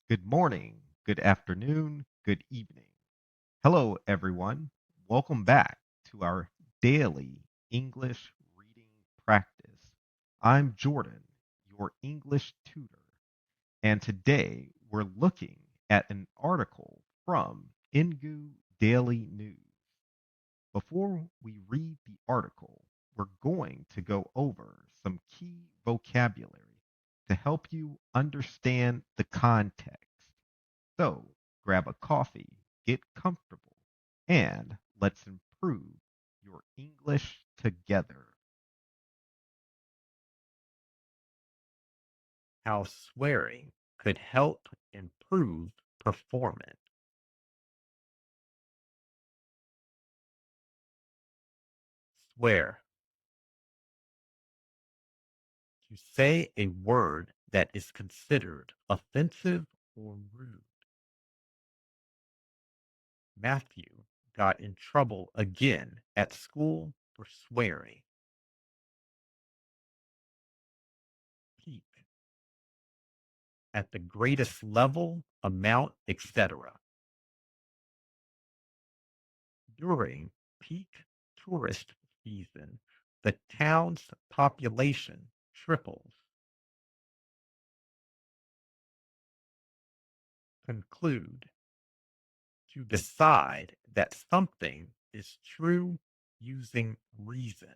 Good morning, good afternoon, good evening. Hello, everyone. Welcome back to our daily English reading practice. I'm Jordan, your English tutor, and today we're looking at an article from Engoo Daily News. Before we read the article, we're going to go over some key vocabulary to help you understand the context. So grab a coffee, get comfortable, and let's improve your English together. How swearing could help improve performance. Swear. To say a word that is considered offensive or rude. Matthew got in trouble again at school for swearing. Peak. At the greatest level, amount, etc. During peak tourist season, the town's population triples. Conclude. To decide that something is true using reason.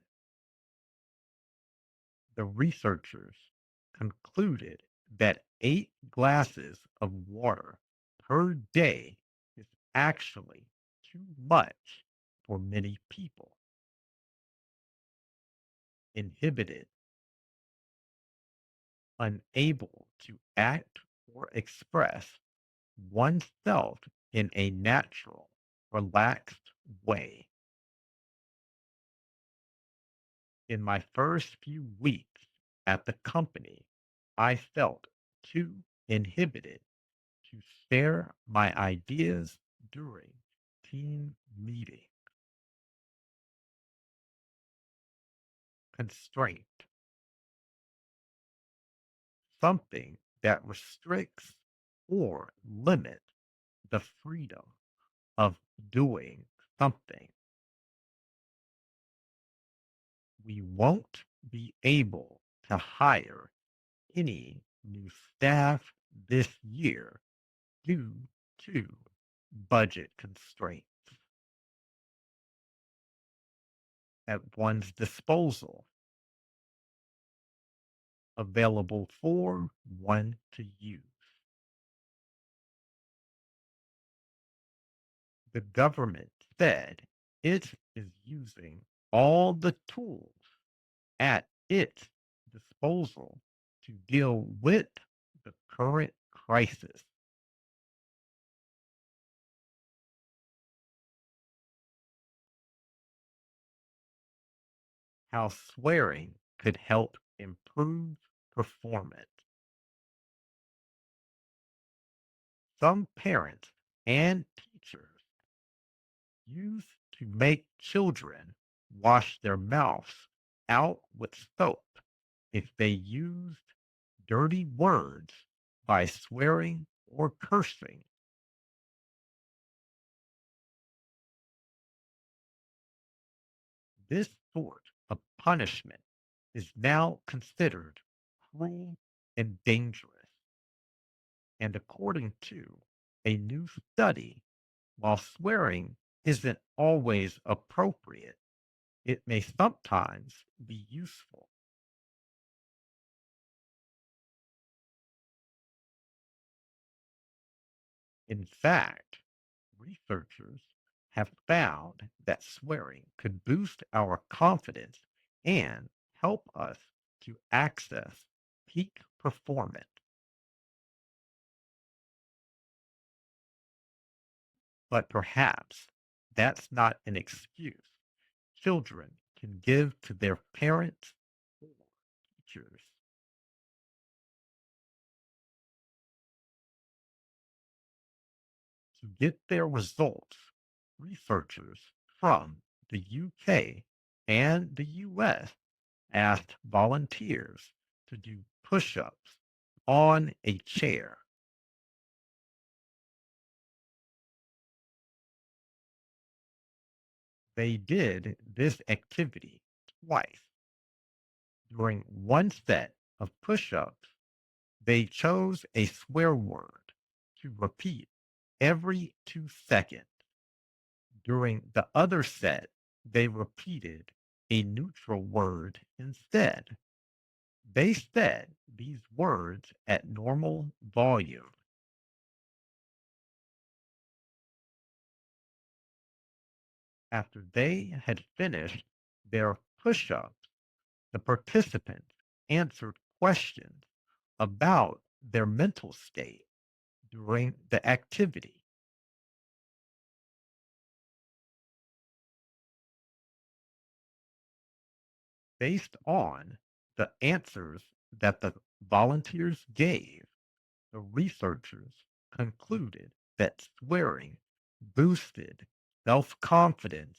The researchers concluded that 8 glasses of water per day is actually too much for many people. Inhibited, unable to act or express oneself in a natural, relaxed way. In my first few weeks at the company, I felt too inhibited to share my ideas during team meeting. Constraint, something that restricts or limits the freedom of doing something. We won't be able to hire any new staff this year due to budget constraints at one's disposal, available for one to use. The government said it is using all the tools at its disposal to deal with the current crisis. How swearing could help improve performance. Some parents and teachers used to make children wash their mouths out with soap if they used dirty words by swearing or cursing. This sort of punishment is now considered cruel and dangerous. And according to a new study, while swearing isn't always appropriate, it may sometimes be useful. In fact, researchers have found that swearing could boost our confidence and help us to access peak performance. But perhaps that's not an excuse children can give to their parents or teachers. To get their results, researchers from the UK and the US asked volunteers to do push ups on a chair. They did this activity twice. During one set of push ups, they chose a swear word to repeat every 2 seconds. During the other set, they repeated a neutral word instead. They said these words at normal volume. After they had finished their push ups, the participants answered questions about their mental state during the activity. Based on the answers that the volunteers gave, the researchers concluded that swearing boosted self confidence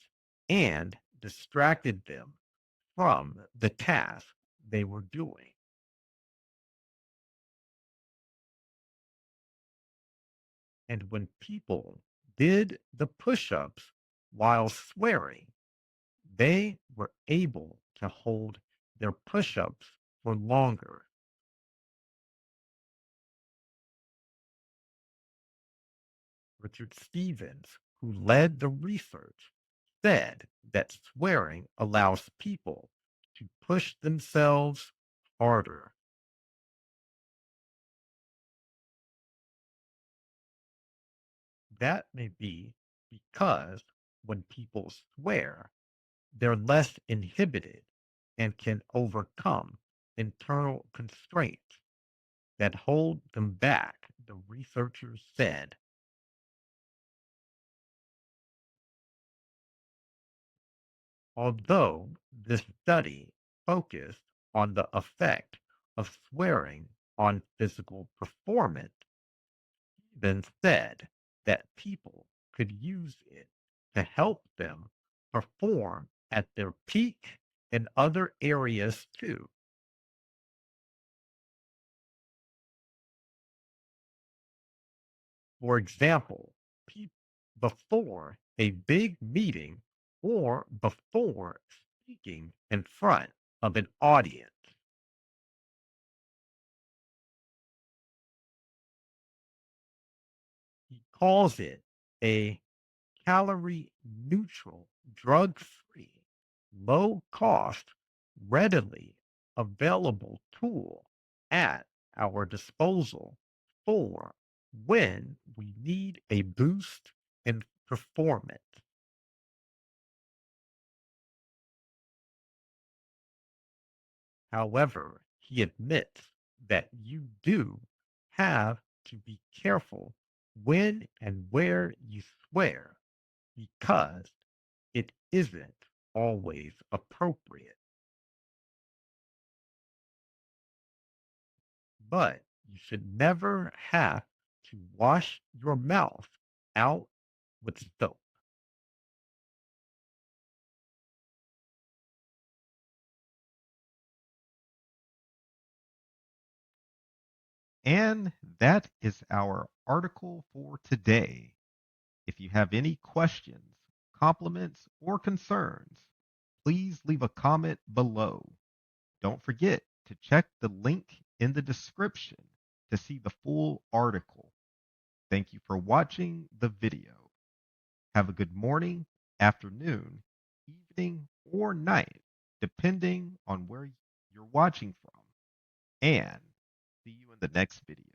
and distracted them from the task they were doing. And when people did the push ups while swearing, they were able to hold their push ups for longer. Richard Stevens, who led the research, said that swearing allows people to push themselves harder. That may be because when people swear, they're less inhibited and can overcome internal constraints that hold them back, the researchers said. Although this study focused on the effect of swearing on physical performance, then said that people could use it to help them perform at their peak in other areas too. For example, pe- before a big meeting or before speaking in front of an audience. He calls it a calorie neutral, drug free, low cost, readily available tool at our disposal for when we need a boost in performance. However, he admits that you do have to be careful when and where you swear because it isn't always appropriate. But you should never have to wash your mouth out with soap. And that is our article for today. If you have any questions, compliments, or concerns, please leave a comment below. Don't forget to check the link in the description to see the full article. Thank you for watching the video. Have a good morning, afternoon, evening, or night, depending on where you're watching from. And see you in the next video.